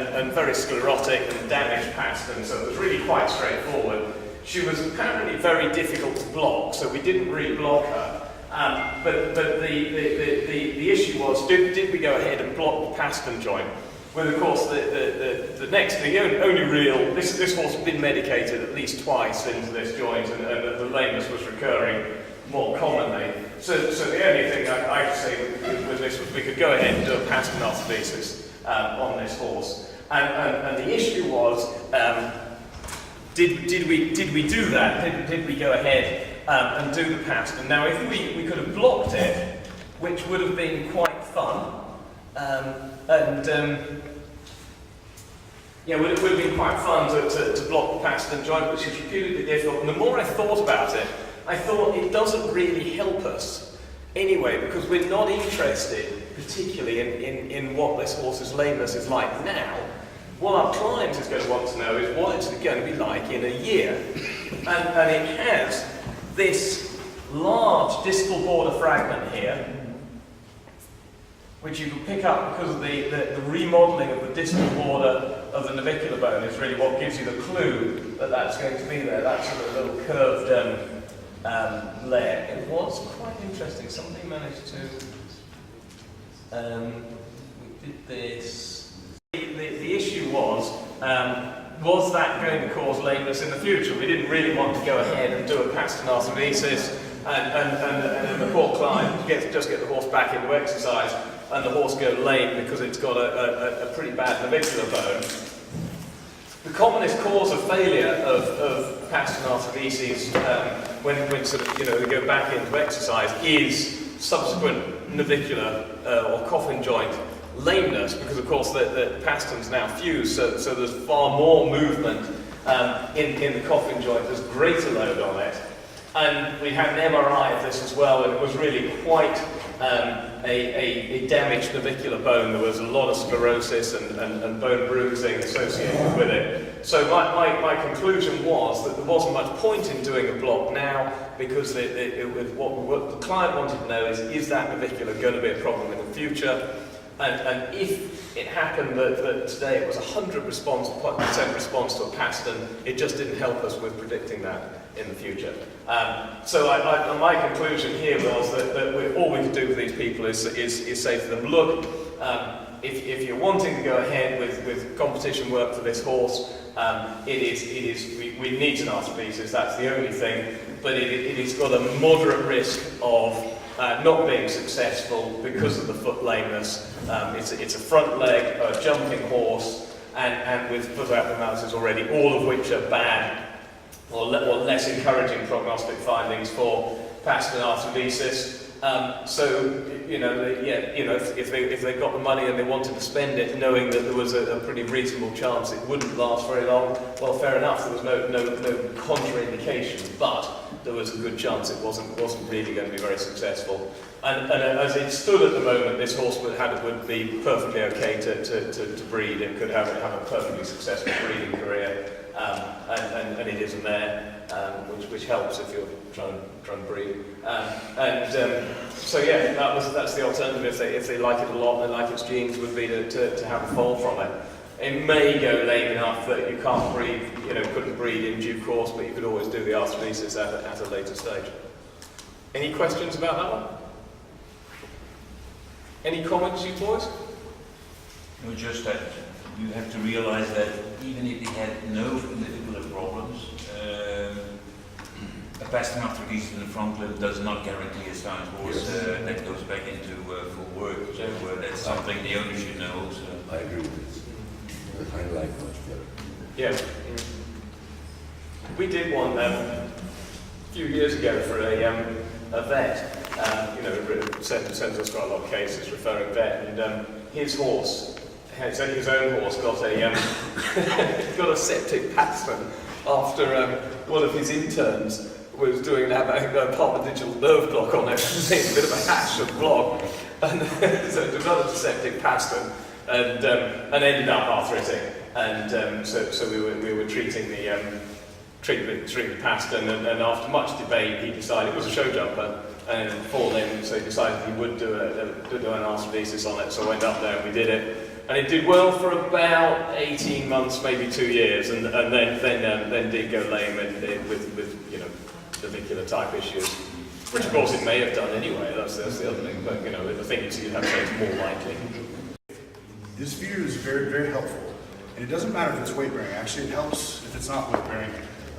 and very sclerotic and damaged pastern, so it was really quite straightforward. She was apparently very difficult to block, so we didn't really block her. But the issue was, did we go ahead and block the pastern joint? Well, of course, the only real, this horse had been medicated at least twice into this joint, and the lameness was recurring more commonly. So the only thing I could say with this was we could go ahead and do a pastern arthrodesis on this horse. And the issue was, did we do that? Did we go ahead and do the pastern? Now, if we could have blocked it, which would have been quite fun, yeah, it would have been quite fun to block the pastern joint, which is repeatedly difficult. And the more I thought about it, I thought it doesn't really help us anyway, because we're not interested particularly in what this horse's lameness is like now. What our client is going to want to know is what it's going to be like in a year. And it has this large distal border fragment here, which you can pick up because of the remodelling of the distal border of the navicular bone is really what gives you the clue that that's going to be there. That's a little curved layer. It was quite interesting. Somebody managed to... we did this. The issue was that going to cause lameness in the future? We didn't really want to go ahead and do a pastern arthrodesis and the poor client just get the horse back into exercise and the horse go lame because it's got a pretty bad navicular bone. The commonest cause of failure of pastern arthrodesis when sort of, they go back into exercise is subsequent navicular or coffin joint lameness, because of course the pastern's now fused, so there's far more movement in the coffin joint. There's greater load on it, and we had an MRI of this as well, and it was really quite a damaged navicular bone. There was a lot of sclerosis and bone bruising associated with it. So my conclusion was that there wasn't much point in doing a block now, because what the client wanted to know is that navicular going to be a problem in the future? And if it happened that today it was 100% response to a pastern, it just didn't help us with predicting that in the future. So my conclusion here was that all we can do with these people is say to them, look, if you're wanting to go ahead with competition work for this horse, we need an arthrodesis, that's the only thing, but it has got a moderate risk of not being successful because of the foot lameness. It's a front leg, a jumping horse, and with foot abnormalities already, all of which are bad or less encouraging prognostic findings for pastern arthrodesis. If they got the money and they wanted to spend it, knowing that there was a pretty reasonable chance it wouldn't last very long, well, fair enough. There was no contraindication, but there was a good chance it wasn't really going to be very successful. And as it stood at the moment, this horse would be perfectly okay to breed. It could have a perfectly successful breeding career, and it is a mare, which helps if you're trying to breed. So yeah, that's the alternative. If they like it a lot and they like its genes, would be to have a foal from it. It may go lame enough that you can't breed, couldn't breed in due course, but you could always do the arthrodesis at a later stage. Any questions about that one? Any comments, you boys? No, just that you have to realize that even if they had no navicular problems, a pastern arthrodesis in the front limb does not guarantee a sound horse that goes back into full work. So that's something the owner should know. So. I agree with this. I like much better. Yeah. We did one a few years ago for a vet. Sends us quite a lot of cases, referring vet, and his horse, his own horse, got a septic pastern after one of his interns was doing a part digital nerve block on it, a bit of a hash of block, and so it developed a septic pastern and ended up arthritic, and so we were treating the pastern, and after much debate he decided, it was a show jumper and fall in, so he decided he would do an arthrodesis on it, so I went up there and we did it. and it did well for about 18 months, maybe 2 years, and then did go lame with you know, navicular type issues, which of course it may have done anyway. That's the other thing. But you know, the thing is, you have to say it's more likely. This view is very, very helpful. And it doesn't matter if it's weight bearing. Actually, it helps if it's not weight bearing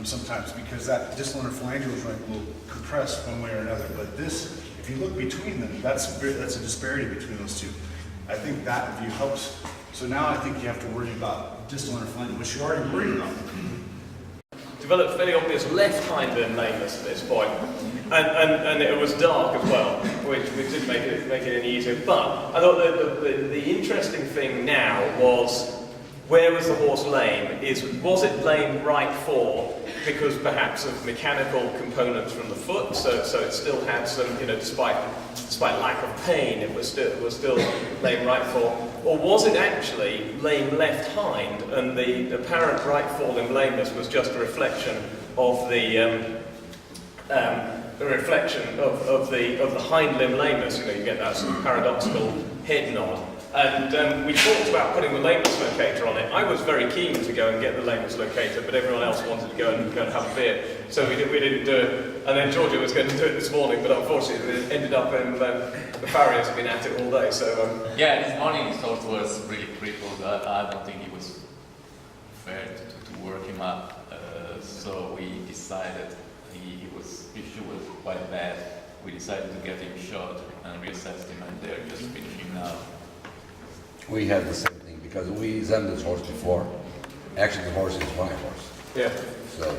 sometimes, because that distal interphalangeal joint will compress one way or another. But this, if you look between them, that's a disparity between those two. I think that view helps. So now I think you have to worry about distal interphalangeal, which you're already worried about. Developed fairly obvious left hind limb lameness at this point, and it was dark as well, which didn't make it any easier. But I thought that the interesting thing now was, where was the horse lame? Was it lame right fore because perhaps of mechanical components from the foot, so it still had some, you know, despite lack of pain, it was still lame right fore, or was it actually lame left hind, and the apparent right fore limb lameness was just a reflection of the hind limb lameness? You know, you get that sort of paradoxical head nod. And we talked about putting the lameness locator on it. I was very keen to go and get the lameness locator, but everyone else wanted to go and have a beer, so we didn't do it. And then Georgia was going to do it this morning, but unfortunately it ended up in the farriers have been at it all day. So yeah, this morning his horse was really crippled. I don't think it was fair to work him up. So we decided his issue was quite bad. We decided to get him shot and reassessed him, and they're just finishing now. We had the same thing because we examined this horse before. Actually, the horse is my horse. yeah. So,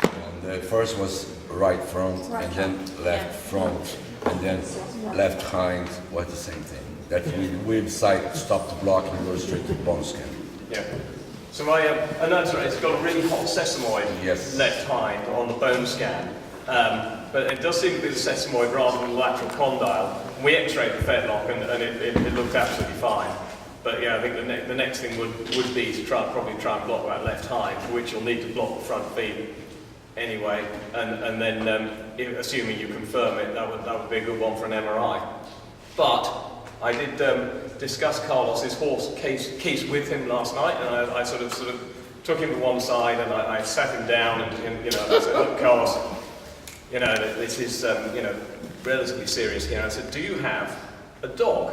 and the first was right front, and then left front, and then left hind was the same thing. That we decided to stop the block and go straight to bone scan. Yeah. So and that's right, it's got a really hot sesamoid left hind on the bone scan. But it does seem to be the sesamoid rather than the lateral condyle. We x-rayed the fetlock and it looked absolutely fine. But yeah, I think the next thing would be to probably try and block that left hind, for which you'll need to block the front feet anyway. And then, assuming you confirm it, that would be a good one for an MRI. But I did discuss Carlos's horse case with him last night, and I sort of took him to one side and I sat him down and you know, I said, look, Carlos, you know, this is you know, relatively serious here. I said, do you have a dog?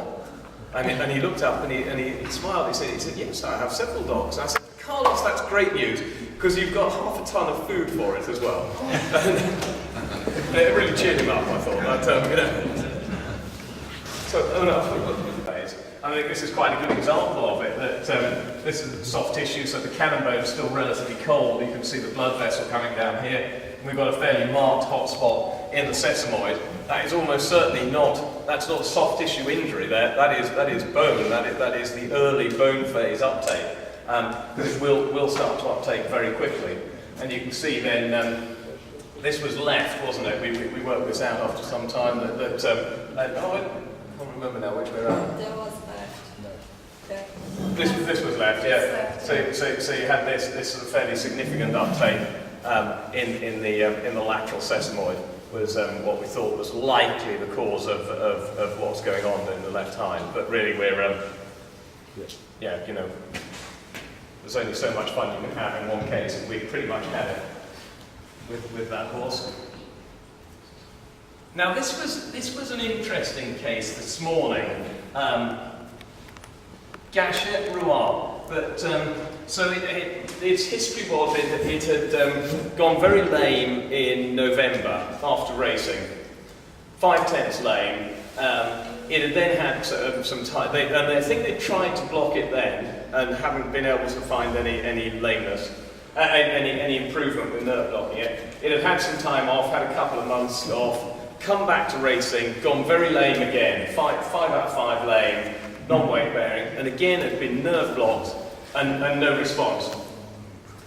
And he looked up and he smiled. He said, yes, I have several dogs. And I said, Carlos, that's great news, because you've got half a ton of food for it as well. And it really cheered him up, I thought. But, you know. So, I think this is quite a good example of it, that this is soft tissue, so the cannon bone is still relatively cold. You can see the blood vessel coming down here. We've got a fairly marked hot spot in the sesamoid. That is almost certainly that's not soft tissue injury there. That is bone. That is the early bone phase uptake. Because it will start to uptake very quickly. And you can see then, this was left, wasn't it? We worked this out after some time. I can't remember now which way around. There was left. This was left, yeah. So you had this sort of fairly significant uptake in the lateral sesamoid, was what we thought was likely the cause of what's going on in the left hind. But really, we're yeah, you know, there's only so much fun you can have in one case, and we pretty much had it with that horse. Now this was an interesting case this morning. Gachette Rouen, but so its history was it had gone very lame in November after racing, 5/10 lame. It had then had some time, and I think they tried to block it then and haven't been able to find any lameness, any improvement with nerve blocking it. It had had some time off, had a couple of months off, come back to racing, gone very lame again, 5 out of 5 lame, non-weight bearing, and again had been nerve blocked and no response.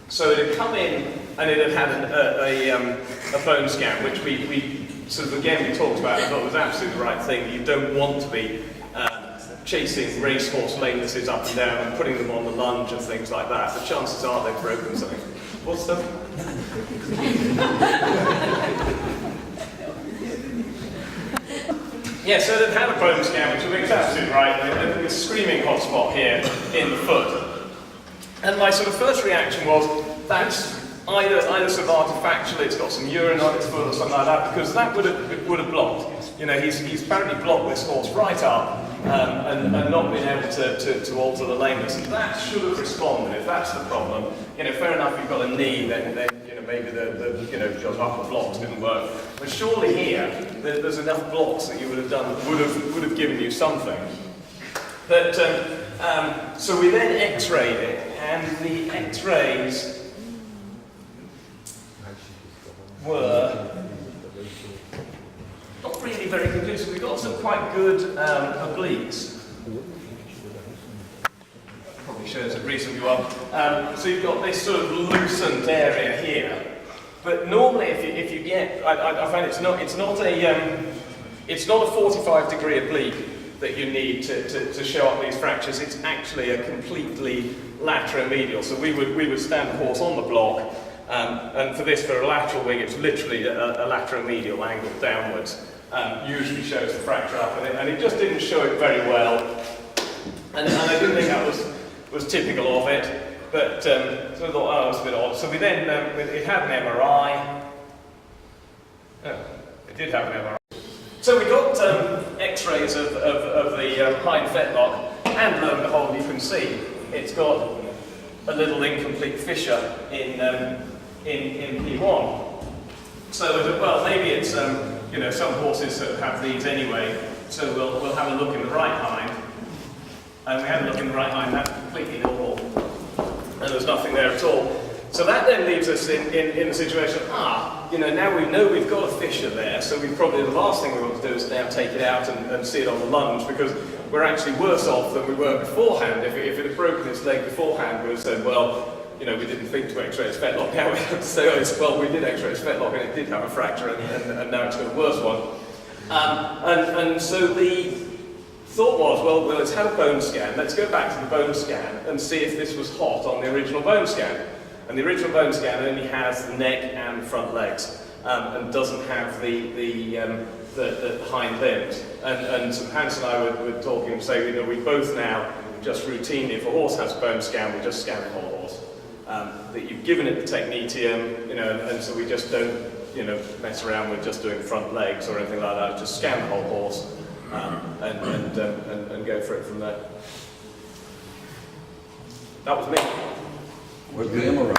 So it had come in and it had had a bone scan, which we sort of again we talked about and thought was absolutely the right thing. You don't want to be chasing racehorse lamenesses up and down and putting them on the lunge and things like that. The chances are they've broken something. What's the... Yeah, so they've had a bone scan, which I think is absolutely right. There's a screaming hot spot here in the foot. And my sort of first reaction was, that's either sort of artifactual, it's got some urine on its foot or something like that, because that would have blocked. You know, he's apparently blocked this horse right up and not been able to alter the lameness. And that should have responded, if that's the problem. You know, fair enough, you've got a knee, then you know, maybe the upper blocks didn't work. But surely here, there's enough blocks that you would have done, would have given you something. But, so we then x-rayed it, and the x-rays were not really very conclusive. We got some quite good obliques. Probably shows it reasonably well. So you've got this sort of loosened area here. But normally, if you get, I find it's not a 45-degree oblique that you need to show up these fractures. It's actually a completely lateromedial. So we would stand the horse on the block. And for a lateral wing, it's literally a lateromedial angle downwards. Usually shows the fracture up, and it just didn't show it very well. And I didn't think that was typical of it. But so I thought, oh, that's a bit odd. So we then, it had an MRI. Oh, it did have an MRI. So we got X-rays of the hind fetlock, and lo and behold, you can see it's got a little incomplete fissure in P1. So I thought, well, maybe it's you know, some horses sort of have these anyway. So we'll have a look in the right hind, and we had a look in the right hind. That's completely normal, and there's nothing there at all. So that then leaves us in the situation. You know, now we know we've got a fissure there. So we probably the last thing we want to do is now take it out and see it on the lunge, because we're actually worse off than we were beforehand. If it had broken its leg beforehand, we would have said, well, you know, we didn't think to x-ray its fetlock. Now we have to say, well, we did x-ray its fetlock and it did have a fracture, and now it's got a worse one. And so the thought was, well, it's had a bone scan. Let's go back to the bone scan and see if this was hot on the original bone scan. And the original bone scan only has the neck and the front legs, and doesn't have the hind limbs. And Hans and I were talking and saying, you know, we both now just routinely, if a horse has a bone scan, we just scan the whole horse. That you've given it the technetium, you know, and so we just don't, you know, mess around with just doing front legs or anything like that. Just scan the whole horse and go for it from there. That was me. With the MRI.